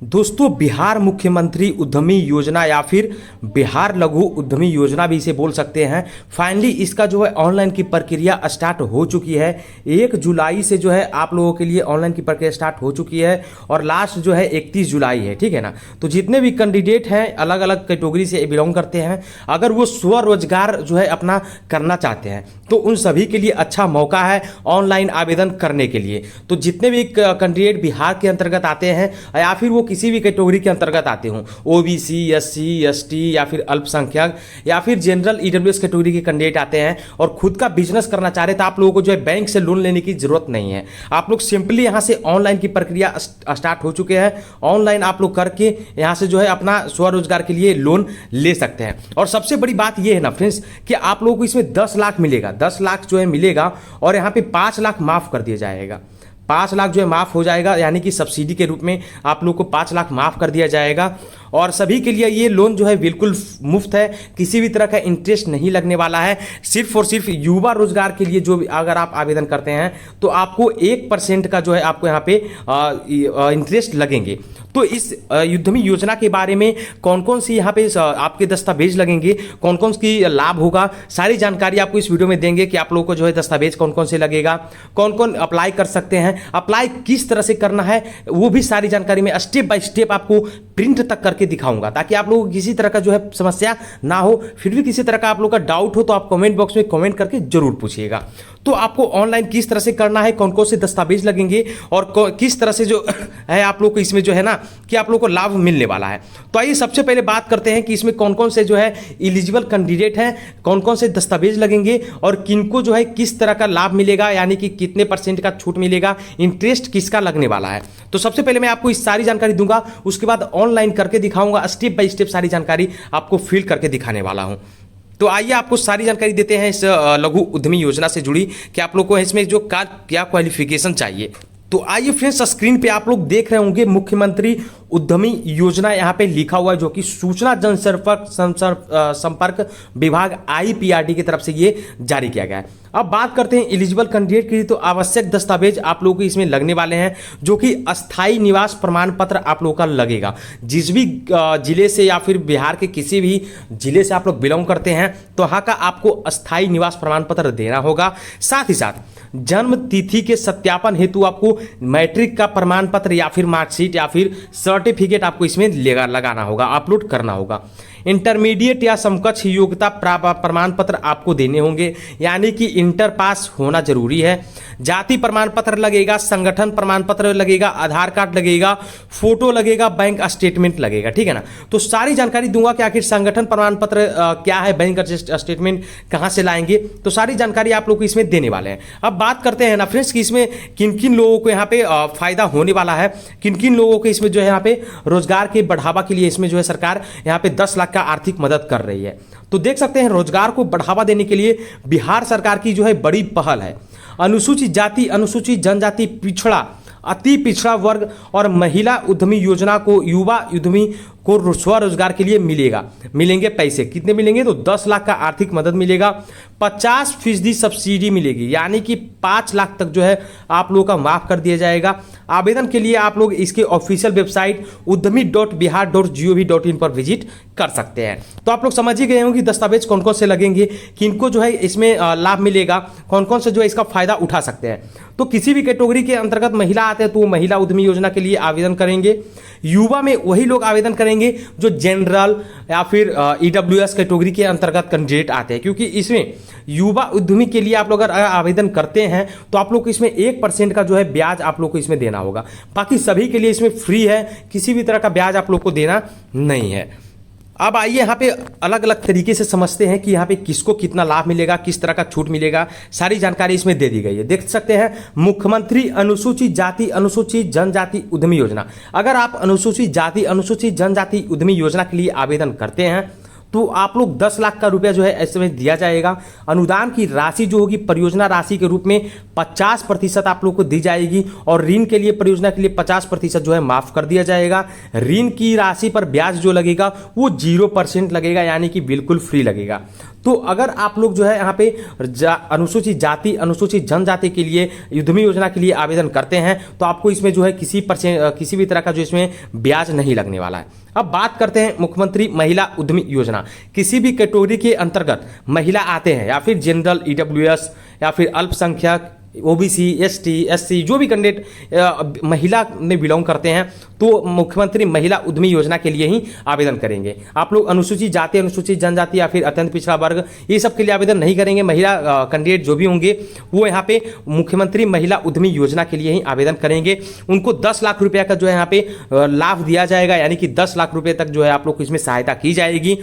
दोस्तों, बिहार मुख्यमंत्री उद्यमी योजना या फिर बिहार लघु उद्यमी योजना भी इसे बोल सकते हैं। फाइनली इसका जो है ऑनलाइन की प्रक्रिया स्टार्ट हो चुकी है। 1 जुलाई से जो है आप लोगों के लिए ऑनलाइन की प्रक्रिया स्टार्ट हो चुकी है और लास्ट जो है 31 जुलाई है, ठीक है ना। तो जितने भी कैंडिडेट हैं अलग अलग कैटेगरी से बिलोंग करते हैं, अगर वो स्वरोजगार जो है अपना करना चाहते हैं तो उन सभी के लिए अच्छा मौका है ऑनलाइन आवेदन करने के लिए। तो जितने भी कैंडिडेट बिहार के अंतर्गत आते हैं या फिर वो किसी भी कैटेगरी के अंतर्गत आते हों, ओबीसी, एससी, एसटी या फिर अल्पसंख्यक या फिर जनरल ईडब्ल्यूएस कैटेगरी के कैंडिडेट आते हैं और खुद का बिजनेस करना चाह रहे तो आप लोगों को जो है बैंक से लोन लेने की जरूरत नहीं है। आप लोग सिंपली यहां से ऑनलाइन की प्रक्रिया स्टार्ट हो चुके हैं। ऑनलाइन आप लोग करके यहां से जो है अपना स्वरोजगार के लिए लोन ले सकते हैं। और सबसे बड़ी बात यह है ना फ्रेंड्स कि आप लोगों को इसमें 10 लाख मिलेगा, 10 लाख जो है मिलेगा और यहां पे 5 लाख माफ कर दिया जाएगा। 5 लाख जो है माफ हो जाएगा, यानी कि सब्सिडी के रूप में आप लोग को 5 लाख माफ कर दिया जाएगा। और सभी के लिए ये लोन जो है बिल्कुल मुफ्त है, किसी भी तरह का इंटरेस्ट नहीं लगने वाला है। सिर्फ और सिर्फ युवा रोजगार के लिए जो अगर आप आवेदन करते हैं तो आपको 1% का जो है आपको यहाँ पे इंटरेस्ट लगेंगे। तो इस उद्यमी योजना के बारे में कौन कौन सी यहाँ पे आपके दस्तावेज लगेंगे, कौन कौन सी लाभ होगा, सारी जानकारी आपको इस वीडियो में देंगे कि आप लोगों को जो है दस्तावेज कौन कौन से लगेगा, कौन कौन अप्लाई कर सकते हैं, अप्लाई किस तरह से करना है, वो भी सारी जानकारी में स्टेप बाय स्टेप आपको प्रिंट तक करके दिखाऊंगा ताकि आप लोगों को किसी तरह का जो है समस्या ना हो। फिर भी किसी तरह का आप लोग का डाउट हो तो आप कमेंट बॉक्स में कमेंट करके जरूर पूछिएगा। तो आपको ऑनलाइन किस तरह से करना है, कौन कौन से दस्तावेज लगेंगे और किस तरह से जो है आप लोग को इसमें जो है ना कि आप लोग को लाभ मिलने वाला है। तो आइए सबसे पहले बात करते हैं कि इसमें कौन कौन से जो है एलिजिबल कैंडिडेट हैं, कौन कौन से दस्तावेज लगेंगे और किनको जो है किस तरह का लाभ मिलेगा, यानी कि कितने % का छूट मिलेगा, इंटरेस्ट किसका लगने वाला है। तो सबसे पहले मैं आपको इस सारी जानकारी दूंगा, उसके बाद ऑनलाइन करके दिखाऊंगा, स्टेप बाय स्टेप सारी जानकारी आपको फिल करके दिखाने वाला हूं। तो आइए आपको सारी जानकारी देते हैं इस लघु उद्यमी योजना से जुड़ी कि आप लोग को इसमें जो क्या क्वालिफिकेशन चाहिए। तो आइए फ्रेंड्स, स्क्रीन पे आप लोग देख रहे होंगे मुख्यमंत्री उद्यमी योजना यहाँ पे लिखा हुआ है, जो कि सूचना संपर्क विभाग IPRD की तरफ से ये जारी किया गया है। अब बात करते हैं एलिजिबल कैंडिडेट की। तो आवश्यक दस्तावेज आप लोगों को इसमें लगने वाले हैं, जो कि अस्थायी निवास प्रमाण पत्र आप लोगों का लगेगा। जिस भी जिले से या फिर बिहार के किसी भी जिले से आप लोग बिलोंग करते हैं तो वहाँ का आपको अस्थायी निवास प्रमाण पत्र देना होगा। साथ ही साथ जन्म तिथि के सत्यापन हेतु आपको मैट्रिक का प्रमाण पत्र या फिर मार्कशीट या फिर सर्टिफिकेट आपको इसमें लगाना होगा, अपलोड करना होगा। इंटरमीडिएट या समकक्ष योग्यता प्रमाण पत्र आपको देने होंगे, यानी कि इंटर पास होना जरूरी है। जाति प्रमाण पत्र लगेगा, संगठन प्रमाण पत्र लगेगा, आधार कार्ड लगेगा, फोटो लगेगा, बैंक स्टेटमेंट लगेगा, ठीक है ना। तो सारी जानकारी दूंगा कि आखिर संगठन प्रमाण पत्र क्या है, बैंक स्टेटमेंट कहां से लाएंगे, तो सारी जानकारी आप लोग को इसमें देने वाले हैं। अब बात करते हैं ना फ्रेंड्स कि इसमें किन किन लोगों को यहाँ पे फायदा होने वाला है, किन किन लोगों को इसमें जो है यहाँ पे रोजगार के बढ़ावा के लिए इसमें जो है सरकार यहाँ पे 10 लाख का आर्थिक मदद कर रही है। तो देख सकते हैं रोजगार को बढ़ावा देने के लिए बिहार सरकार की जो है बड़ी पहल है। अनुसूचित जाति, अनुसूचित जनजाति, पिछड़ा, अति पिछड़ा वर्ग और महिला उद्यमी योजना को युवा उद्यमी को स्वरोजगार के लिए मिलेंगे पैसे। कितने मिलेंगे? तो 10 लाख का आर्थिक मदद मिलेगा, 50% सब्सिडी मिलेगी, यानी कि 5 लाख तक जो है आप लोगों का माफ कर दिया जाएगा। आवेदन के लिए आप लोग इसके ऑफिशियल वेबसाइट udyami.bihar.gov.in पर विजिट कर सकते हैं। तो आप लोग समझ ही गए होंगे दस्तावेज कौन कौन से लगेंगे, किनको जो है इसमें लाभ मिलेगा, कौन कौन से जो है इसका फायदा उठा सकते हैं। तो किसी भी कैटेगरी के अंतर्गत महिला आते हैं तो वो महिला उद्यमी योजना के लिए आवेदन करेंगे। युवा में वही लोग आवेदन करेंगे जो जनरल या फिर ईडब्ल्यूएस कैटेगरी के अंतर्गत कैंडिडेट आते हैं, क्योंकि इसमें युवा उद्यमी के लिए आप लोग अगर आवेदन करते हैं तो आप लोग को इसमें 1% का जो है ब्याज आप लोग को इसमें देना होगा। बाकी सभी के लिए इसमें फ्री है, किसी भी तरह का ब्याज आप लोग को देना नहीं है। अब आइए यहाँ पे अलग अलग तरीके से समझते हैं कि यहाँ पे किसको कितना लाभ मिलेगा, किस तरह का छूट मिलेगा, सारी जानकारी इसमें दे दी गई है। देख सकते हैं मुख्यमंत्री अनुसूचित जाति अनुसूचित जनजाति उद्यमी योजना। अगर आप अनुसूचित जाति अनुसूचित जनजाति उद्यमी योजना के लिए आवेदन करते हैं तो आप लोग 10 लाख का रुपया जो है ऐसे में दिया जाएगा। अनुदान की राशि जो होगी परियोजना राशि के रूप में 50% आप लोग को दी जाएगी और ऋण के लिए परियोजना के लिए 50% जो है माफ कर दिया जाएगा। ऋण की राशि पर ब्याज जो लगेगा वो 0% लगेगा, यानी कि बिल्कुल फ्री लगेगा। तो अगर आप लोग जो है यहाँ पे अनुसूचित जाति अनुसूचित जनजाति के लिए उद्यमी योजना के लिए आवेदन करते हैं तो आपको इसमें जो है किसी भी तरह का जो इसमें ब्याज नहीं लगने वाला है। अब बात करते हैं मुख्यमंत्री महिला उद्यमी योजना। किसी भी कैटेगरी के अंतर्गत महिला आते हैं या फिर जनरल ईडब्ल्यूएस या फिर अल्पसंख्यक ओबीसी एसटी एससी जो भी कैंडिडेट महिला में बिलोंग करते हैं तो मुख्यमंत्री महिला उद्यमी योजना के लिए ही आवेदन करेंगे। आप लोग अनुसूचित जाति अनुसूचित जनजाति या फिर अत्यंत पिछड़ा वर्ग ये सब के लिए आवेदन नहीं करेंगे। महिला कैंडिडेट जो भी होंगे वो यहाँ पे मुख्यमंत्री महिला उद्यमी योजना के लिए ही आवेदन करेंगे। उनको 10 लाख रुपये का जो है यहाँ पे लाभ दिया जाएगा, यानी कि 10 लाख रुपये तक जो है आप लोग को इसमें सहायता की जाएगी।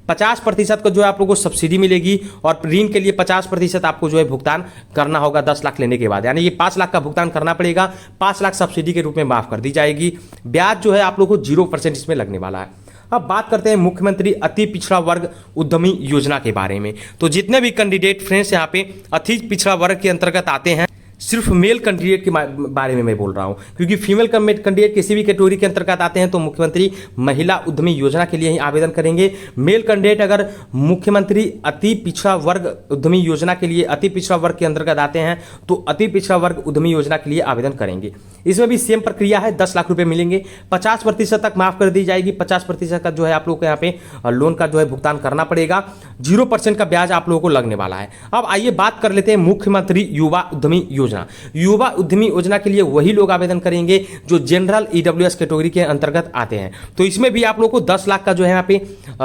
50% का जो है आप लोगों को सब्सिडी मिलेगी और ऋण के लिए 50% आपको जो है भुगतान करना होगा 10 लाख लेने के बाद, यानी ये 5 लाख का भुगतान करना पड़ेगा, 5 लाख सब्सिडी के रूप में माफ कर दी जाएगी। ब्याज जो है आप लोगों को 0% इसमें लगने वाला है। अब बात करते हैं मुख्यमंत्री अति पिछड़ा वर्ग उद्यमी योजना के बारे में। तो जितने भी कैंडिडेट फ्रेंड्स यहाँ पे अति पिछड़ा वर्ग के अंतर्गत आते हैं, सिर्फ मेल कैंडिडेट के बारे में मैं बोल रहा हूं, क्योंकि फीमेल कैंडिडेट किसी भी कैटेगरी के अंतर्गत आते हैं तो मुख्यमंत्री महिला उद्यमी योजना के लिए ही आवेदन करेंगे। मेल कैंडिडेट अगर मुख्यमंत्री अति पिछड़ा वर्ग उद्यमी योजना के लिए अति पिछड़ा वर्ग के अंतर्गत आते हैं तो अति पिछड़ा वर्ग उद्यमी योजना के लिए आवेदन करेंगे। इसमें भी सेम प्रक्रिया है, 10 लाख रुपए मिलेंगे, 50% तक माफ कर दी जाएगी, 50% का जो है आप लोग को यहाँ पे लोन का जो है भुगतान करना पड़ेगा, 0% का ब्याज आप लोगों को लगने वाला है। अब आइए बात कर लेते हैं मुख्यमंत्री युवा उद्यमी योजना। युवा उद्यमी योजना के लिए वही लोग आवेदन करेंगे जो जनरल ईडब्ल्यूएस कैटेगरी के अंतर्गत आते हैं। तो इसमें भी आप लोग को 10 लाख का जो है यहाँ पे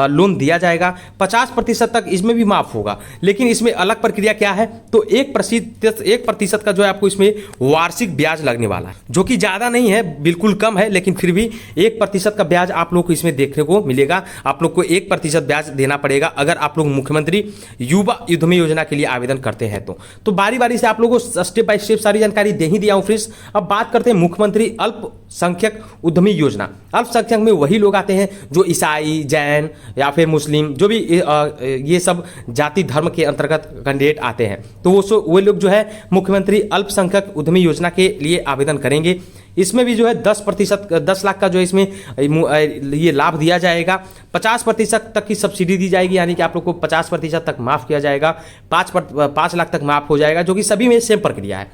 लोन दिया जाएगा, 50% तक इसमें भी माफ होगा। लेकिन इसमें अलग प्रक्रिया क्या है, तो 1% का जो है आपको इसमें वार्षिक ब्याज लगने वाला है, जो कि ज्यादा नहीं है, बिल्कुल कम है, लेकिन फिर भी 1% का ब्याज आप लोग को इसमें देखने को मिलेगा। आप लोग को 1% ब्याज देना पड़ेगा अगर आप लोग मुख्यमंत्री युवा उद्यमी योजना के लिए आवेदन करते हैं। तो बारी बारी से आप लोगों को स्टेप बाय स्टेप सारी जानकारी दे ही दिया हूं फ्रेंड्स। अब बात करते हैं मुख्यमंत्री अल्पसंख्यक उद्यमी योजना। अल्पसंख्यक में वही लोग आते हैं जो ईसाई, जैन या फिर मुस्लिम, जो भी ये सब जाति धर्म के अंतर्गत कैंडिडेट आते हैं, तो वो लोग जो है मुख्यमंत्री अल्पसंख्यक उद्यमी योजना के लिए आवेदन करेंगे। इसमें भी जो है 10 लाख का जो है इसमें ये लाभ दिया जाएगा, 50% तक की सब्सिडी दी जाएगी, यानी कि आप लोग को 50% तक माफ किया जाएगा, 5 लाख तक माफ हो जाएगा, जो कि सभी में सेम प्रक्रिया है।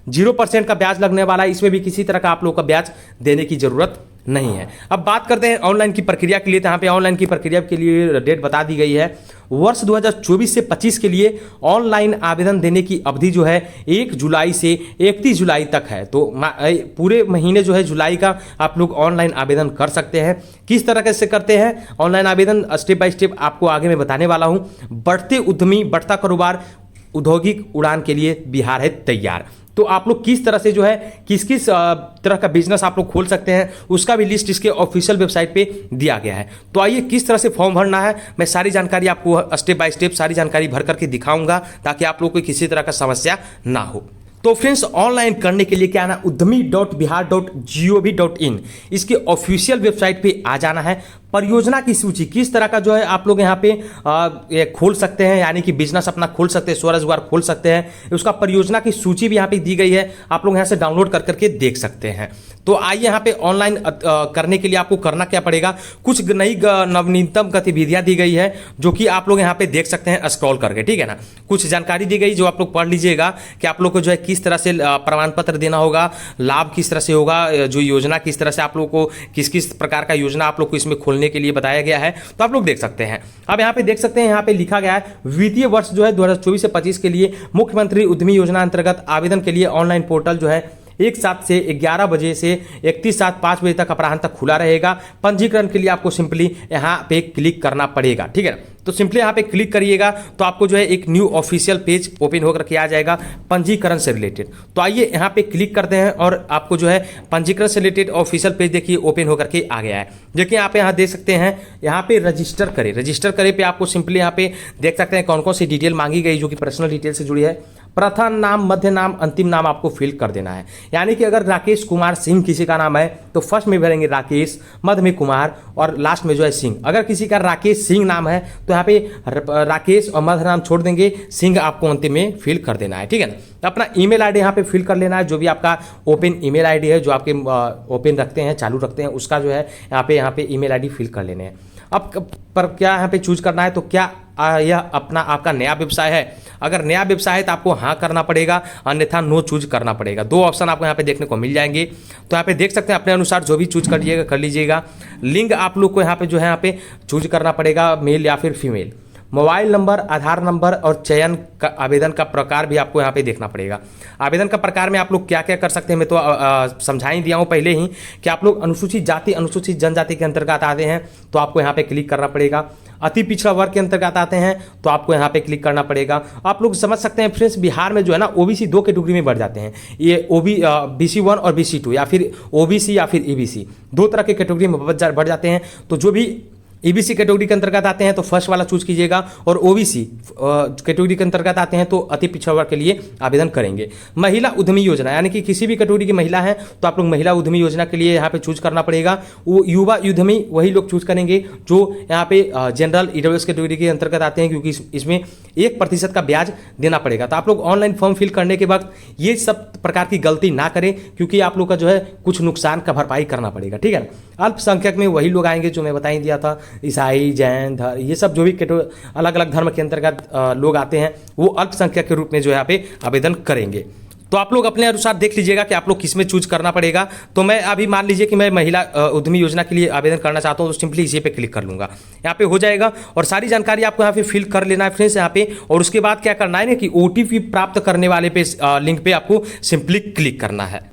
0% का ब्याज लगने वाला है, इसमें भी किसी तरह का आप लोग का ब्याज देने की जरूरत नहीं है। अब बात करते हैं ऑनलाइन की प्रक्रिया के लिए। तो यहाँ पे ऑनलाइन की प्रक्रिया के लिए डेट बता दी गई है। वर्ष 2024 से 25 के लिए ऑनलाइन आवेदन देने की अवधि जो है 1 जुलाई से 31 जुलाई तक है। तो पूरे महीने जो है जुलाई का आप लोग ऑनलाइन आवेदन कर सकते हैं। किस तरह से करते हैं ऑनलाइन आवेदन, स्टेप बाय स्टेप आपको आगे मैं बताने वाला हूं। बढ़ते उद्यमी, बढ़ता कारोबार, औद्योगिक उड़ान के लिए बिहार है तैयार। तो आप लोग किस तरह से जो है किस किस तरह का बिजनेस आप लोग खोल सकते हैं उसका भी लिस्ट इसके ऑफिशियल वेबसाइट पे दिया गया है। तो आइए किस तरह से फॉर्म भरना है, मैं सारी जानकारी आपको स्टेप बाय स्टेप सारी जानकारी भर करके दिखाऊंगा ताकि आप लोग को किसी तरह का समस्या ना हो। तो फ्रेंड्स, ऑनलाइन करने के लिए क्या ना uddami.bihar.gov.in इसके ऑफिशियल वेबसाइट पे आ जाना है। परियोजना की सूची किस तरह का जो है आप लोग यहाँ पे खोल सकते हैं, यानी कि बिजनेस अपना खोल सकते हैं, स्वरोजगार खोल सकते हैं, उसका परियोजना की सूची भी यहाँ पे दी गई है, आप लोग यहाँ से डाउनलोड कर करके देख सकते हैं। तो आइए यहाँ पे ऑनलाइन करने के लिए आपको करना क्या पड़ेगा, कुछ नई नवीनतम गतिविधियां दी गई है जो कि आप लोग यहाँ पे देख सकते हैं स्क्रॉल करके, ठीक है ना। कुछ जानकारी दी गई जो आप लोग पढ़ लीजिएगा कि आप लोग को जो है किस तरह से प्रमाण पत्र देना होगा, लाभ किस तरह से होगा, जो योजना किस तरह से आप लोग को किस किस प्रकार का योजना आप लोग को इसमें खोलने के लिए बताया गया है, तो आप लोग देख सकते हैं। अब यहाँ पे देख सकते हैं, यहाँ पे लिखा गया है वित्तीय वर्ष जो है 2024 से 25 के लिए मुख्यमंत्री उद्यमी योजना अंतर्गत आवेदन के लिए ऑनलाइन पोर्टल जो है 1-7 से 11 बजे से 31-7 5 बजे तक अपराह्न तक खुला रहेगा। पंजीकरण के लिए आपको सिंपली यहाँ पे क्लिक करना पड़ेगा, ठीक है ना। तो सिंपली यहाँ पे क्लिक करिएगा तो आपको जो है एक न्यू ऑफिशियल पेज ओपन होकर के आ जाएगा पंजीकरण से रिलेटेड। तो आइए यहाँ पे क्लिक करते हैं और आपको जो है पंजीकरण से रिलेटेड ऑफिशियल पेज देखिए ओपन होकर के आ गया है। देखिए आप यहाँ देख सकते हैं, यहाँ पे रजिस्टर करें पे आपको सिंपली यहाँ पे देख सकते हैं कौन कौन सी डिटेल मांगी गई जो कि पर्सनल डिटेल से जुड़ी है। प्रथम नाम, मध्य नाम, अंतिम नाम आपको फिल कर देना है। यानी कि अगर राकेश कुमार सिंह किसी का नाम है तो फर्स्ट में भरेंगे राकेश, मध्य में कुमार और लास्ट में जो है सिंह। अगर किसी का राकेश सिंह नाम है तो यहाँ पे राकेश और मध्य नाम छोड़ देंगे, सिंह आपको अंतिम में फिल कर देना है, ठीक है ना। तो अपना ईमेल आईडी यहाँ पे फिल कर लेना है, जो भी आपका ओपन ईमेल आईडी है, जो आपके ओपन रखते हैं, चालू रखते हैं, उसका जो है यहाँ पे ईमेल आईडी फिल कर लेने हैं। अब पर क्या यहाँ पे चूज करना है, तो क्या यह अपना आपका नया व्यवसाय है? अगर नया व्यवसाय है तो आपको हाँ करना पड़ेगा, अन्यथा नो चूज करना पड़ेगा। दो ऑप्शन आपको यहाँ पे देखने को मिल जाएंगे। तो यहाँ पे देख सकते हैं, अपने अनुसार जो भी चूज कर लीजिएगा। लिंग आप लोग को यहाँ पे जो है यहाँ पे चूज करना पड़ेगा, मेल या फिर फीमेल। मोबाइल नंबर, आधार नंबर और चयन का आवेदन का प्रकार भी आपको यहाँ पे देखना पड़ेगा। आवेदन का प्रकार में आप लोग क्या क्या कर सकते हैं, मैं तो समझा ही दिया हूँ पहले ही कि आप लोग अनुसूचित जाति, अनुसूचित जनजाति के अंतर्गत आते हैं तो आपको यहाँ पे क्लिक करना पड़ेगा। अति पिछड़ा वर्ग के अंतर्गत आते हैं तो आपको यहाँ पे क्लिक करना पड़ेगा। आप लोग समझ सकते हैं फ्रेंड्स, बिहार में जो है ना ओबीसी दो कैटेगरी में बढ़ जाते हैं। ये BC1 और BC2, या फिर OBC या फिर EBC, दो तरह के कैटेगरी में बढ़ जाते हैं। तो जो भी EBC कैटेगरी के अंतर्गत आते हैं तो फर्स्ट वाला चूज कीजिएगा, और OBC कैटेगरी के अंतर्गत आते हैं तो अति पिछड़ा वर्ग के लिए आवेदन करेंगे। महिला उद्यमी योजना, यानी कि किसी भी कैटेगरी की महिला है तो आप लोग महिला उद्यमी योजना के लिए यहाँ पे चूज करना पड़ेगा। वो युवा उद्यमी वही लोग चूज करेंगे जो यहाँ पे जनरल EWS कैटेगरी के अंतर्गत आते हैं, क्योंकि इसमें 1% का ब्याज देना पड़ेगा। तो आप लोग ऑनलाइन फॉर्म फिल करने के वक्त ये सब प्रकार की गलती ना करें, क्योंकि आप लोग का जो है कुछ नुकसान का भरपाई करना पड़ेगा, ठीक है ना। अल्पसंख्यक में वही लोग आएंगे जो मैं बता ही दिया था, ईसाई, जैन, ये सब जो भी अलग अलग धर्म के अंतर्गत लोग आते हैं वो अल्पसंख्यक के रूप में जो है यहाँ पे आवेदन करेंगे। तो आप लोग अपने अनुसार देख लीजिएगा कि आप लोग किस में चूज करना पड़ेगा। तो मैं अभी मान लीजिए कि मैं महिला उद्यमी योजना के लिए आवेदन करना चाहता हूं, तो सिंपली इसी पे क्लिक कर लूंगा, यहाँ पे हो जाएगा। और सारी जानकारी आपको यहाँ पे फिल कर लेना है फ्रेंड्स यहाँ पे। और उसके बाद क्या करना है ना कि OTP प्राप्त करने वाले पे लिंक पे आपको सिंपली क्लिक करना है।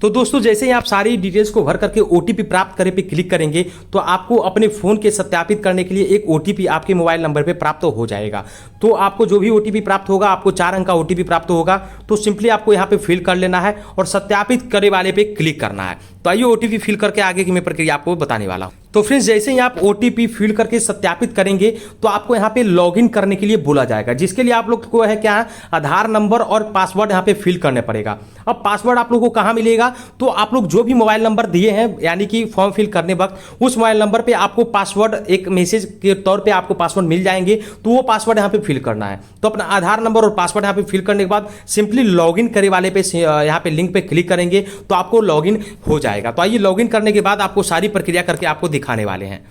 तो दोस्तों जैसे ही आप सारी डिटेल्स को भर करके OTP प्राप्त करे पे क्लिक करेंगे तो आपको अपने फोन के सत्यापित करने के लिए एक OTP आपके मोबाइल नंबर पे प्राप्त हो जाएगा। तो आपको जो भी OTP प्राप्त होगा, आपको 4 अंक का OTP प्राप्त होगा, तो सिंपली आपको यहाँ पे फिल कर लेना है और सत्यापित करे वाले पे क्लिक करना है। तो आइए OTP फिल करके आगे की मैं प्रक्रिया आपको बताने वाला हूँ। तो फ्रेंड्स जैसे ही आप OTP फिल करके सत्यापित करेंगे तो आपको यहाँ पे लॉगिन करने के लिए बोला जाएगा, जिसके लिए आप लोग को है क्या, आधार नंबर और पासवर्ड यहाँ पे फिल करने पड़ेगा। अब पासवर्ड आप लोग को कहाँ मिलेगा, तो आप लोग जो भी मोबाइल नंबर दिए हैं यानी कि फॉर्म फिल करने वक्त उस मोबाइल नंबर पे आपको पासवर्ड एक मैसेज के तौर पे आपको पासवर्ड मिल जाएंगे, तो वो पासवर्ड यहाँ पे फिल करना है। तो अपना आधार नंबर और पासवर्ड यहाँ पे फिल करने के बाद सिंपली लॉगिन करे वाले पे यहाँ पे लिंक पे क्लिक करेंगे तो आपको लॉगिन हो जाएगा। तो आइए लॉगिन करने के बाद आपको सारी प्रक्रिया करके आपको दिखाने वाले हैं।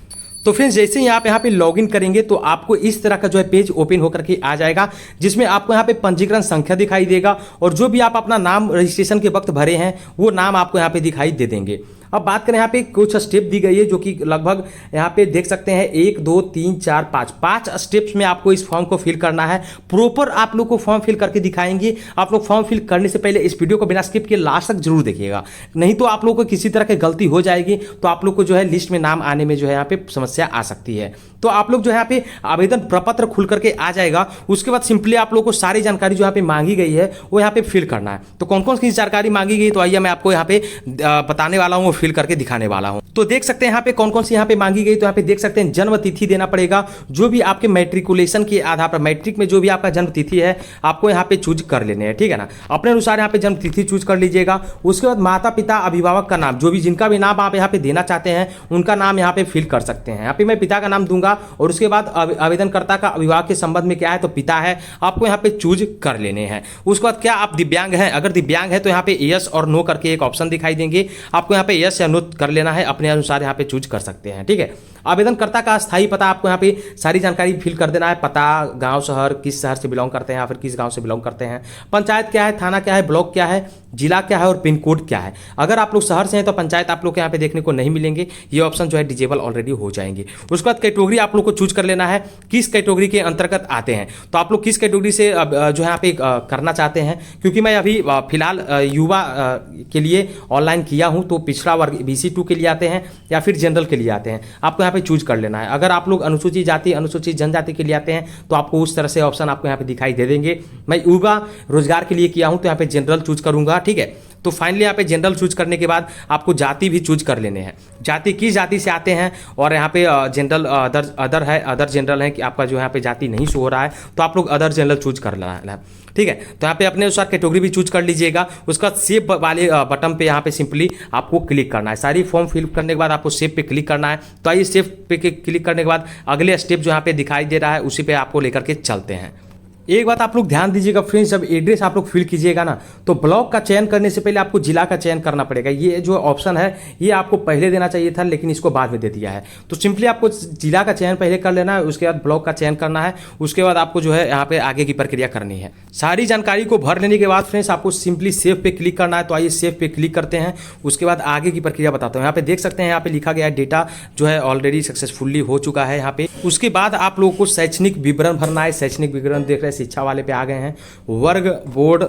तो फ्रेंड्स जैसे ही आप यहाँ पे लॉगिन करेंगे तो आपको इस तरह का जो है पेज ओपन होकर के आ जाएगा, जिसमें आपको यहाँ पे पंजीकरण संख्या दिखाई देगा और जो भी आप अपना नाम रजिस्ट्रेशन के वक्त भरे हैं वो नाम आपको यहाँ पे दिखाई दे देंगे। अब बात करें यहाँ पे कुछ स्टेप दी गई है जो कि लगभग यहाँ पे देख सकते हैं 1 2 3 4 5 स्टेप्स में आपको इस फॉर्म को फिल करना है। प्रॉपर आप लोग को फॉर्म फिल करके दिखाएंगे। आप लोग फॉर्म फिल करने से पहले इस वीडियो को बिना स्किप किए लास्ट तक जरूर देखिएगा, नहीं तो आप लोग को किसी तरह की गलती हो जाएगी तो आप लोग को जो है लिस्ट में नाम आने में जो है यहाँ पे समस्या आ सकती है। तो आप लोग जो है यहाँ पे आवेदन प्रपत्र खुल करके आ जाएगा। उसके बाद सिंपली आप लोग को सारी जानकारी जो यहाँ पे मांगी गई है वो यहाँ पे फिल करना है। तो कौन कौन सी जानकारी मांगी गई तो आइए मैं आपको यहाँ पे बताने वाला हूँ, फिल करके दिखाने वाला हूँ। तो देख सकते हैं यहाँ पे कौन कौन सी यहाँ पे मांगी गई। तो यहाँ पे देख सकते हैं जन्म तिथि देना पड़ेगा, जो भी आपके मैट्रिकुलेशन के आधार पर मैट्रिक में जो भी आपका जन्म तिथि है आपको यहाँ पे चूज कर लेने हैं, ठीक है ना। अपने अनुसार यहाँ पे जन्म तिथि चूज कर लीजिएगा। उसके बाद माता पिता अभिभावक का नाम, जो भी जिनका भी नाम आप यहाँ पे देना चाहते हैं उनका नाम यहाँ पे फिल कर सकते हैं। यहाँ पे मैं पिता का नाम दूंगा और उसके बाद आवेदनकर्ता का अभिभावक के संबंध में क्या है तो पिता है, आपको यहाँ पे चूज कर लेने हैं। उसके बाद क्या आप दिव्यांग हैं, अगर दिव्यांग है तो यहाँ पे यस और नो करके एक ऑप्शन दिखाई देंगे, आपको यहाँ पे यस या नो कर लेना है, अपने अनुसार यहाँ पे चूज कर सकते हैं, ठीक है। आवेदनकर्ता का स्थायी पता आपको यहाँ पे सारी जानकारी फिल कर देना है, पता, गांव, शहर, किस शहर से बिलोंग करते हैं या फिर किस गांव से बिलोंग करते हैं, पंचायत क्या है, थाना क्या है, ब्लॉक क्या है, जिला क्या है और पिन कोड क्या है। अगर आप लोग शहर से हैं तो पंचायत आप लोग यहाँ पे देखने को नहीं मिलेंगे, ये ऑप्शन जो है डिजेबल ऑलरेडी हो जाएंगे। उसके बाद कैटेगरी आप लोग को चूज कर लेना है, किस कैटेगरी के अंतर्गत आते हैं। तो आप लोग किस कैटेगरी से जो है यहाँ पे करना चाहते हैं, क्योंकि मैं अभी फिलहाल युवा के लिए ऑनलाइन किया हूँ, तो पिछड़ा वर्ग BC2 के लिए आते हैं या फिर जनरल के लिए आते हैं, आपको यहाँ पे चूज कर लेना है। अगर आप लोग अनुसूचित जाति, अनुसूचित जनजाति के लिए आते हैं तो आपको उस तरह से ऑप्शन आपको यहाँ पे दिखाई दे देंगे। मैं युवा रोजगार के लिए किया हूँ तो यहाँ पे जनरल चूज करूंगा, ठीक है। तो फाइनली यहाँ पे जनरल चूज करने के बाद आपको जाति भी चूज कर लेने हैं, जाति किस जाति से आते हैं। और यहाँ पे जनरल अदर है, अदर जनरल है कि आपका जो यहाँ पे जाति नहीं शो हो रहा है तो आप लोग अदर जनरल चूज कर लेना है, ठीक है। तो यहाँ पे अपने अनुसार कैटेगरी भी चूज कर लीजिएगा। उसका सेव वाले बटन पे यहाँ पे सिंपली आपको क्लिक करना है। सारी फॉर्म फिल करने के बाद आपको सेव पे क्लिक करना है। तो आइए सेव पे क्लिक करने के बाद अगले स्टेप जो यहाँ पे दिखाई दे रहा है उसी पे आपको लेकर के चलते हैं। एक बात आप लोग ध्यान दीजिएगा फ्रेंड्स, जब एड्रेस आप लोग फिल कीजिएगा ना, तो ब्लॉक का चयन करने से पहले आपको जिला का चयन करना पड़ेगा। ये जो ऑप्शन है ये आपको पहले देना चाहिए था, लेकिन इसको बाद में दे दिया है। तो सिंपली आपको जिला का चयन पहले कर लेना है, उसके बाद ब्लॉक का चयन करना है, उसके बाद आपको जो है यहाँ पे आगे की प्रक्रिया करनी है। सारी जानकारी को भर लेने के बाद फ्रेंड्स आपको सिंपली सेव पे क्लिक करना है। तो आइए सेव पे क्लिक करते हैं, उसके बाद आगे की प्रक्रिया बताता हूँ। यहाँ पे देख सकते हैं, यहाँ पे लिखा गया है डेटा जो है ऑलरेडी सक्सेसफुली हो चुका है यहाँ पे। उसके बाद आप लोगों को शैक्षणिक विवरण भरना है। शैक्षणिक विवरण देख रहे हैं, शिक्षा वाले पे आ गए हैं। वर्ग बोर्ड,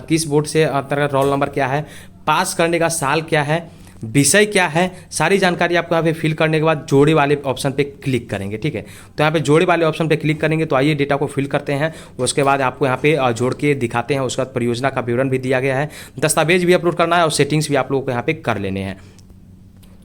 किस बोर्ड से अंतर्गत, रोल नंबर क्या है, पास करने का साल क्या है, विषय क्या है, सारी जानकारी आपको यहाँ पे फिल करने के बाद जोड़े वाले ऑप्शन पे क्लिक करेंगे। ठीक है, तो यहाँ पे जोड़े वाले ऑप्शन पे क्लिक करेंगे। तो आइए डेटा को फिल करते हैं, उसके बाद आपको यहाँ पे जोड़ के दिखाते हैं। उसके बाद परियोजना का विवरण भी दिया गया है, दस्तावेज भी अपलोड करना है और सेटिंग्स भी आप लोगों को यहाँ पे कर लेने हैं।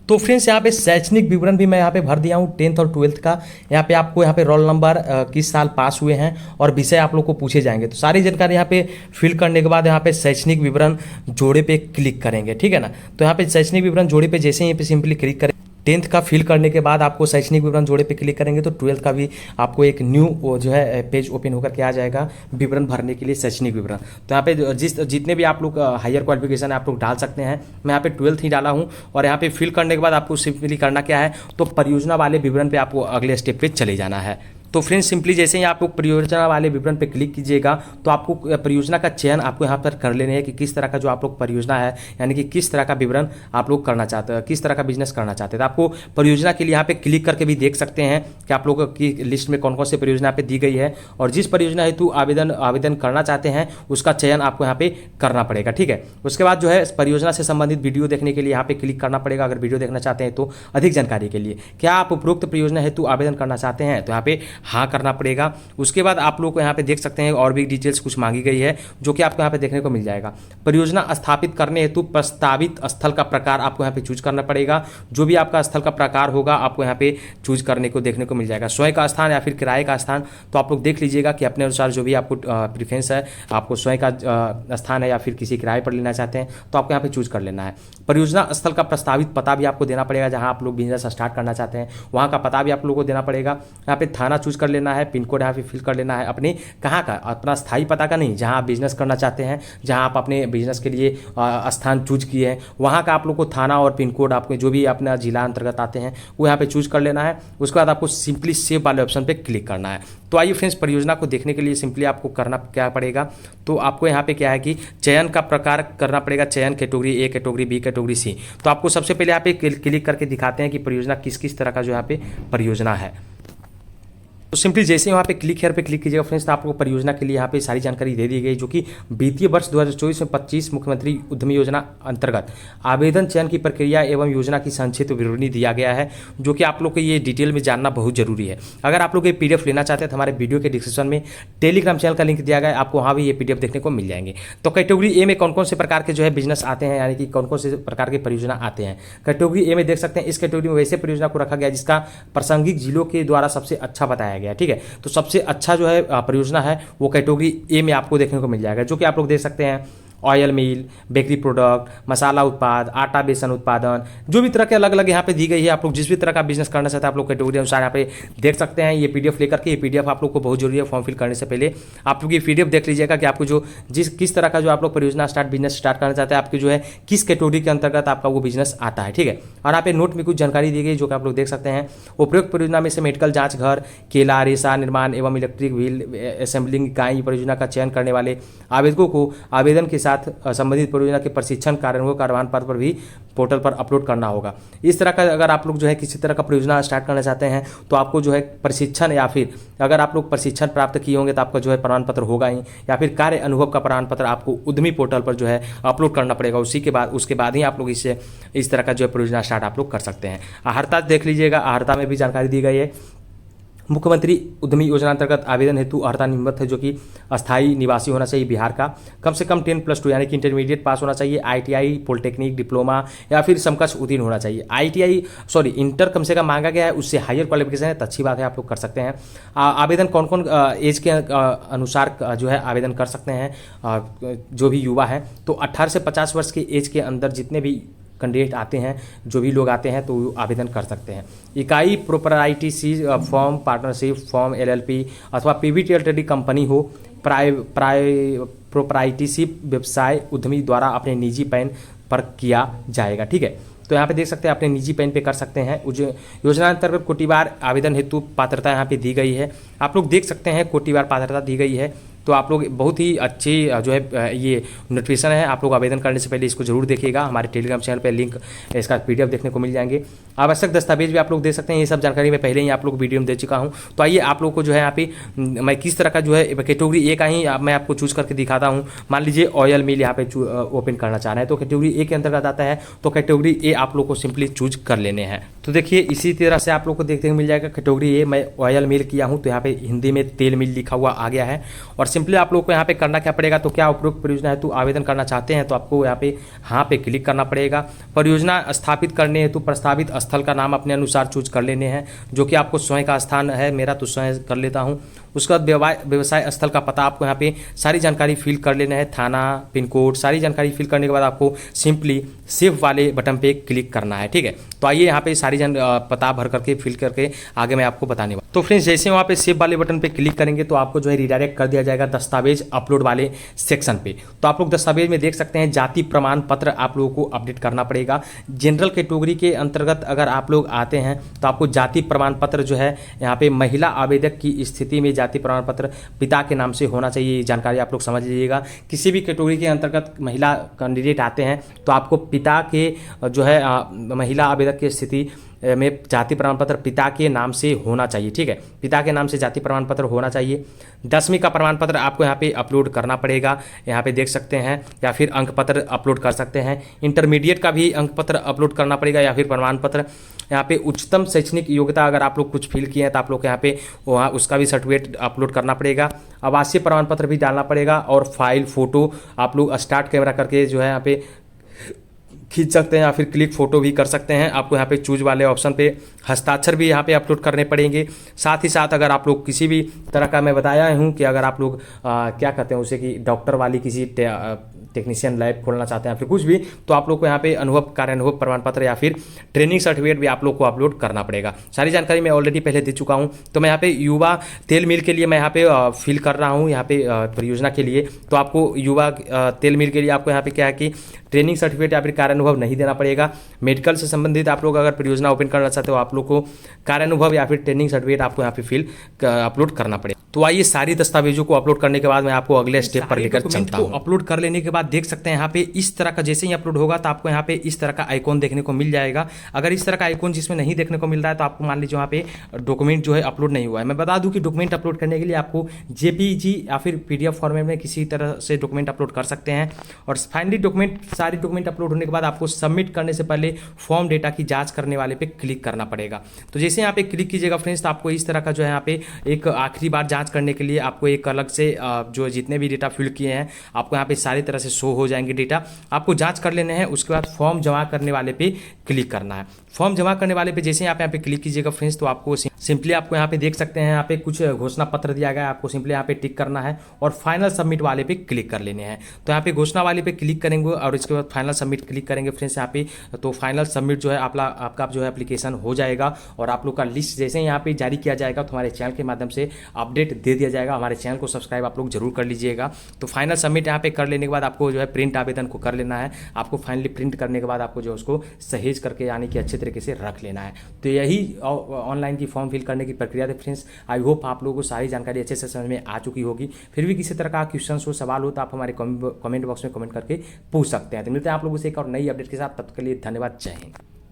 तो फ्रेंड्स यहाँ पे शैक्षणिक विवरण भी मैं यहाँ पे भर दिया हूँ 10th और 12th का। यहाँ पे आपको यहाँ पे रोल नंबर, किस साल पास हुए हैं और विषय आप लोग को पूछे जाएंगे। तो सारी जानकारी यहाँ पे फिल करने के बाद यहाँ पे शैक्षणिक विवरण जोड़े पे क्लिक करेंगे। ठीक है ना, तो यहाँ पे शैक्षणिक विवरण जोड़े पे जैसे ही पे सिंपली क्लिक करें, 10th का फिल करने के बाद आपको शैक्षणिक विवरण जोड़े पे क्लिक करेंगे तो 12th का भी आपको एक न्यू जो है पेज ओपन होकर के आ जाएगा विवरण भरने के लिए, शैक्षणिक विवरण। तो यहाँ पे जितने भी आप लोग हायर क्वालिफिकेशन है आप लोग डाल सकते हैं। मैं यहाँ पे 12th ही डाला हूँ। और यहाँ पे फिल करने के बाद आपको सिंपली करना क्या है, तो परियोजना वाले विवरण पे आपको अगले स्टेप पे चले जाना है। तो फ्रेंड्स सिंपली जैसे ही आप लोग परियोजना वाले विवरण पे क्लिक कीजिएगा तो आपको परियोजना का चयन आपको यहाँ पर कर लेने हैं कि किस तरह का जो आप लोग परियोजना है, यानी कि किस तरह का विवरण आप लोग करना चाहते हैं, किस तरह का बिजनेस करना चाहते हैं। तो आपको परियोजना के लिए यहाँ पे क्लिक करके भी देख सकते हैं कि आप लोगों की लिस्ट में कौन कौन सी परियोजना पे दी गई है और जिस परियोजना हेतु आवेदन करना चाहते हैं उसका चयन आपको यहाँ पे करना पड़ेगा। ठीक है, उसके बाद जो है परियोजना से संबंधित वीडियो देखने के लिए यहाँ पे क्लिक करना पड़ेगा। अगर वीडियो देखना चाहते हैं तो अधिक जानकारी के लिए, क्या आप उपरोक्त परियोजना हेतु आवेदन करना चाहते हैं, तो यहाँ पे हाँ करना पड़ेगा। उसके बाद आप लोग को यहाँ पे देख सकते हैं और भी डिटेल्स कुछ मांगी गई है जो कि आपको यहाँ पे देखने को मिल जाएगा। परियोजना स्थापित करने हेतु प्रस्तावित स्थल का प्रकार आपको यहाँ पे चूज करना पड़ेगा। जो भी आपका स्थल का प्रकार होगा आपको यहाँ पे चूज करने को देखने को मिल जाएगा, स्वयं का स्थान या फिर किराए का स्थान। तो आप लोग देख लीजिएगा कि अपने अनुसार जो भी आपको प्रीफरेंस है, आपको स्वयं का स्थान है या फिर किसी किराए पर लेना चाहते हैं तो आपको यहाँ पे चूज कर लेना है। परियोजना स्थल का प्रस्तावित पता भी आपको देना पड़ेगा, जहाँ आप लोग बिजनेस स्टार्ट करना चाहते हैं वहाँ का पता भी आप लोगों को देना पड़ेगा। यहाँ पे थाना चूज कर लेना है, पिन कोड यहाँ पे फिल कर लेना है, अपने कहाँ का, अपना स्थायी पता का नहीं, जहाँ आप बिजनेस करना चाहते हैं, जहाँ आप अपने बिजनेस के लिए स्थान चूज किए हैं वहाँ का आप लोग को थाना और पिन कोड आपको जो भी अपना जिला अंतर्गत आते हैं वो यहाँ पे चूज कर लेना है। उसके बाद आपको सिंपली सेव वाले ऑप्शन पे क्लिक करना है। तो आइए फ्रेंड्स, परियोजना को देखने के लिए सिंपली आपको करना क्या पड़ेगा, तो आपको यहाँ पे क्या है कि चयन का प्रकार करना पड़ेगा, चयन category A, category B, category C. तो आपको सबसे पहले यहाँ पे क्लिक करके दिखाते हैं कि परियोजना किस किस तरह का जो यहाँ पे परियोजना है। तो सिंपली जैसे ही वहाँ पे क्लिक हेयर पे क्लिक कीजिएगा फ्रेंड्स, तो आपको परियोजना के लिए यहाँ पे सारी जानकारी दे दी गई जो कि वित्तीय वर्ष 2024 में 25 मुख्यमंत्री उद्यमी योजना अंतर्गत आवेदन चयन की प्रक्रिया एवं योजना की संक्षिप्त विवरणी दिया गया है, जो कि आप लोग को ये डिटेल में जानना बहुत जरूरी है। अगर आप लोग ये PDF लेना चाहते हैं तो हमारे वीडियो के डिस्क्रिप्शन में टेलीग्राम चैनल का लिंक दिया गया है, आपको वहाँ भी ये PDF देखने को मिल जाएंगे। तो कैटेगरी ए में कौन कौन से प्रकार के जो है बिजनेस आते हैं, यानी कि कौन कौन से प्रकार के परियोजना आते हैं। कैटेगरी ए में देख सकते हैं, इस कैटेगरी में वैसे परियोजना को रखा गया जिसका प्रासंगिक जिलों के द्वारा सबसे अच्छा बताया गया। ठीक है, तो सबसे अच्छा जो है परियोजना है वो कैटेगरी ए में आपको देखने को मिल जाएगा, जो कि आप लोग देख सकते हैं ऑयल मिल, बेकरी प्रोडक्ट, मसाला उत्पाद, आटा बेसन उत्पादन, जो भी तरह के अलग अलग यहाँ पे दी गई है। आप लोग जिस भी तरह का बिजनेस करना चाहते हैं आप लोग कैटेगरी अनुसार यहाँ पे देख सकते हैं। ये PDF लेकर के, ये PDF आप लोग को बहुत जरूरी है फॉर्म फिल करने से पहले आप लोग ये PDF देख लीजिएगा कि आपको जो किस तरह का जो आप लोग परियोजना बिजनेस स्टार्ट करना चाहते हैं, आपकी जो है किस कैटेगरी के अंतर्गत आपका वो बिजनेस आता है। ठीक है, और यहाँ पे नोट में कुछ जानकारी दी गई जो कि आप लोग देख सकते हैं। उपयुक्त परियोजना में से मेडिकल जाँच घर, केला, रेशा निर्माण एवं इलेक्ट्रिक व्हील असेंबलिंग इकाई परियोजना का चयन करने वाले आवेदकों को आवेदन के साथ संबंधित परियोजना के प्रशिक्षण कार्यान्वयन का प्रमाण पत्र पर भी पोर्टल पर अपलोड करना होगा। इस तरह का अगर आप लोग जो है किसी तरह का परियोजना स्टार्ट करना चाहते हैं तो आपको जो है प्रशिक्षण, या फिर अगर आप लोग प्रशिक्षण प्राप्त किए होंगे तो आपका जो है प्रमाण पत्र होगा ही, या फिर कार्य अनुभव का प्रमाण पत्र आपको उद्यमी पोर्टल पर जो है अपलोड करना पड़ेगा। उसके बाद ही आप लोग इस तरह का जो है परियोजना स्टार्ट आप लोग कर सकते हैं। अर्हता देख लीजिएगा, अर्हता में भी जानकारी दी गई है। मुख्यमंत्री उद्यमी योजना अंतर्गत आवेदन हेतु अर्हता निम्नलिखित है, जो कि अस्थायी निवासी होना चाहिए बिहार का, कम से कम 10+2 यानी कि इंटरमीडिएट पास होना चाहिए, ITI, पॉलिटेक्निक, डिप्लोमा या फिर समकक्ष उत्तीर्ण होना चाहिए। इंटर कम से कम मांगा गया है, उससे हायर क्वालिफिकेशन है तो अच्छी बात है, आप लोग कर सकते हैं। आवेदन कौन कौन एज के अनुसार जो है आवेदन कर सकते हैं, जो भी युवा है तो 18 से 50 वर्ष के एज के अंदर जितने भी कैंडिडेट आते हैं, जो भी लोग आते हैं तो आवेदन कर सकते हैं। इकाई proprietary form, partnership form, LLP अथवा PVT एलटीडी कंपनी हो, प्रोप्राइटरशिप व्यवसाय उद्यमी द्वारा अपने निजी पैन पर किया जाएगा। ठीक है, तो यहाँ पे देख सकते हैं अपने निजी पैन पे कर सकते हैं। योजना अंतर्गत कोटिवार आवेदन हेतु पात्रता यहाँ पे दी गई है। आप लोग देख सकते हैं कोटिवार पात्रता दी गई है। तो आप लोग बहुत ही अच्छी जो है ये नोटिफिकेशन है, आप लोग आवेदन करने से पहले इसको जरूर देखिएगा। हमारे टेलीग्राम चैनल पे लिंक इसका PDF देखने को मिल जाएंगे। आवश्यक दस्तावेज भी आप लोग दे सकते हैं, ये सब जानकारी मैं पहले ही आप लोग वीडियो में दे चुका हूँ। तो आइए आप लोग को जो है यहाँ पे मैं किस तरह का जो है कैटेगरी ए का ही मैं आपको चूज करके दिखाता हूँ। मान लीजिए ऑयल मिल यहाँ पे ओपन करना चाह रहे हैं, तो कैटेगरी ए के अंतर्गत आता है, तो कैटेगरी ए आप लोग को सिंपली चूज कर लेने हैं। तो देखिए इसी तरह से आप लोग को देखने को मिल जाएगा। कैटेगरी ए मैं ऑयल मिल किया हूँ, तो यहाँ पे हिंदी में तेल मिल लिखा हुआ आ गया है। और सिंपली आप लोग को यहाँ पे करना क्या पड़ेगा, तो क्या उपरोक्त परियोजना हेतु आवेदन करना चाहते हैं, तो आपको यहाँ पे हाँ पे क्लिक करना पड़ेगा। परियोजना स्थापित करने हेतु प्रस्तावित स्थल का नाम अपने अनुसार चूज कर लेने हैं, जो कि आपको स्वयं का स्थान है, मेरा तो स्वयं कर लेता हूँ। उसके बाद व्यवसाय स्थल का पता आपको यहाँ पे सारी जानकारी फिल कर लेना है, थाना, पिन कोड, सारी जानकारी फिल करने के बाद आपको सिंपली सेव वाले बटन पे क्लिक करना है। ठीक है, तो आइए यहाँ पे सारी पता भर करके फिल करके आगे मैं आपको बताने वाला। तो फ्रेंड्स जैसे वहाँ पे सेव वाले बटन पे क्लिक करेंगे तो आपको जो है रिडायरेक्ट कर दिया जाएगा दस्तावेज अपलोड वाले सेक्शन पे। तो आप लोग दस्तावेज में देख सकते हैं जाति प्रमाण पत्र आप लोगों को अपडेट करना पड़ेगा। जनरल कैटेगरी के अंतर्गत अगर आप लोग आते हैं तो आपको जाति प्रमाण पत्र जो है यहाँ पे महिला आवेदक की स्थिति में जाति प्रमाण पत्र पिता के नाम से होना चाहिए, ये जानकारी आप लोग समझ लीजिएगा। किसी भी कैटेगरी के अंतर्गत महिला कैंडिडेट आते हैं तो आपको पिता के जो है महिला आवेदक की स्थिति में जाति प्रमाण पत्र पिता के नाम से होना चाहिए। ठीक है, पिता के नाम से जाति प्रमाण पत्र होना चाहिए। 10वीं का प्रमाण पत्र आपको यहाँ पे अपलोड करना पड़ेगा, यहाँ पे देख सकते हैं, या फिर अंक पत्र अपलोड कर सकते हैं। इंटरमीडिएट का भी अंक पत्र अपलोड करना पड़ेगा या फिर प्रमाण पत्र। यहाँ पे उच्चतम शैक्षणिक योग्यता अगर आप लोग कुछ फिल किए हैं तो आप लोग यहाँ पे वहाँ उसका भी सर्टिफिकेट अपलोड करना पड़ेगा। आवासीय प्रमाण पत्र भी डालना पड़ेगा और फाइल फोटो आप लोग स्टार्ट कैमरा करके जो है यहाँ पे खींच सकते हैं या फिर क्लिक फोटो भी कर सकते हैं। आपको यहाँ पे चूज वाले ऑप्शन पे हस्ताक्षर भी यहाँ पे अपलोड करने पड़ेंगे। साथ ही साथ अगर आप लोग किसी भी तरह का, मैं बताया हूँ कि अगर आप लोग क्या कहते हैं उसे कि डॉक्टर वाली किसी टेक्नीशियन लैब खोलना चाहते हैं या फिर कुछ भी, तो आप लोग को यहाँ पे कार्यानुभव प्रमाण पत्र या फिर ट्रेनिंग सर्टिफिकेट भी आप लोग को अपलोड करना पड़ेगा। सारी जानकारी मैं ऑलरेडी पहले दे चुका हूँ। तो मैं यहाँ पे युवा तेल मिल के लिए मैं यहाँ पे फिल कर रहा हूँ यहाँ पे परियोजना के लिए। तो आपको युवा तेल मिल के लिए आपको यहाँ पे क्या है कि ट्रेनिंग सर्टिफिकेट या फिर कार्यानुभव नहीं देना पड़ेगा। मेडिकल से संबंधित आप लोग अगर परियोजना ओपन करना चाहते हो आप लोग को कार्यानुभव या फिर ट्रेनिंग सर्टिफिकेट आपको यहाँ पे अपलोड करना पड़ेगा। तो आइए सारी दस्तावेजों को अपलोड करने के बाद मैं आपको अगले स्टेप पर लेकर चलता हूँ। अपलोड कर लेने के बाद देख सकते हैं यहाँ पे इस तरह का, जैसे ही अपलोड होगा तो आपको यहाँ पे इस तरह का आइकॉन देखने को मिल जाएगा। अगर इस तरह का आइकॉन जिसमें नहीं देखने को मिल रहा है तो आपको मान लीजिए वहाँ पे डॉक्यूमेंट जो है अपलोड नहीं हुआ है। मैं बता दूं कि डॉक्यूमेंट अपलोड करने के लिए आपको JPG या फिर PDF फॉर्मेट में किसी तरह से डॉक्यूमेंट अपलोड कर सकते हैं। और फाइनली सारी डॉक्यूमेंट अपलोड होने के बाद आपको सबमिट करने से पहले फॉर्म डेटा की जाँच करने वाले पे क्लिक करना पड़ेगा। तो जैसे यहाँ पे क्लिक कीजिएगा फ्रेंड्स तो आपको इस तरह का जो है यहाँ पे एक आखिरी बार जाँच करने के लिए आपको एक अलग से जो जितने भी डेटा फिल किए हैं आपको यहाँ पे सारी तरह से शो हो जाएंगे डेटा। आपको जांच कर लेने हैं। उसके बाद फॉर्म जमा करने वाले पे क्लिक करना है। फॉर्म जमा करने वाले पे जैसे यहाँ पे क्लिक कीजिएगा फ्रेंड्स तो आपको सिंपली आपको यहाँ पे देख सकते हैं यहाँ पे कुछ घोषणा पत्र दिया गया है। आपको सिंपली यहाँ पे टिक करना है और फाइनल सबमिट वाले पे क्लिक कर लेने हैं। तो यहाँ पे घोषणा वाले पे क्लिक करेंगे और इसके बाद फाइनल सबमिट क्लिक करेंगे फ्रेंड्स यहाँ पे। तो फाइनल सबमिट जो है आपका जो है एप्लीकेशन हो जाएगा और आप लोग का लिस्ट जैसे यहाँ पे जारी किया जाएगा तो हमारे चैनल के माध्यम से अपडेट दे दिया जाएगा। हमारे चैनल को सब्सक्राइब आप लोग जरूर कर लीजिएगा। तो फाइनल सबमिट यहाँ पे कर लेने के बाद आपको जो है प्रिंट आवेदन को कर लेना है। आपको फाइनली प्रिंट करने के बाद आपको जो उसको सहेज करके यानी कि अच्छे तरीके से रख लेना है। तो यही ऑनलाइन की फॉर्म फिल करने की प्रक्रिया थी फ्रेंड्स। आई होप आप लोगों को सारी जानकारी अच्छे से समझ में आ चुकी होगी। फिर भी किसी तरह का क्वेश्चन हो, सवाल हो तो आप हमारे कमेंट बॉक्स में कमेंट करके पूछ सकते हैं। तो मिलते हैं आप लोगों से एक और नई अपडेट के साथ। तब तक के लिए धन्यवाद। जय हिंद।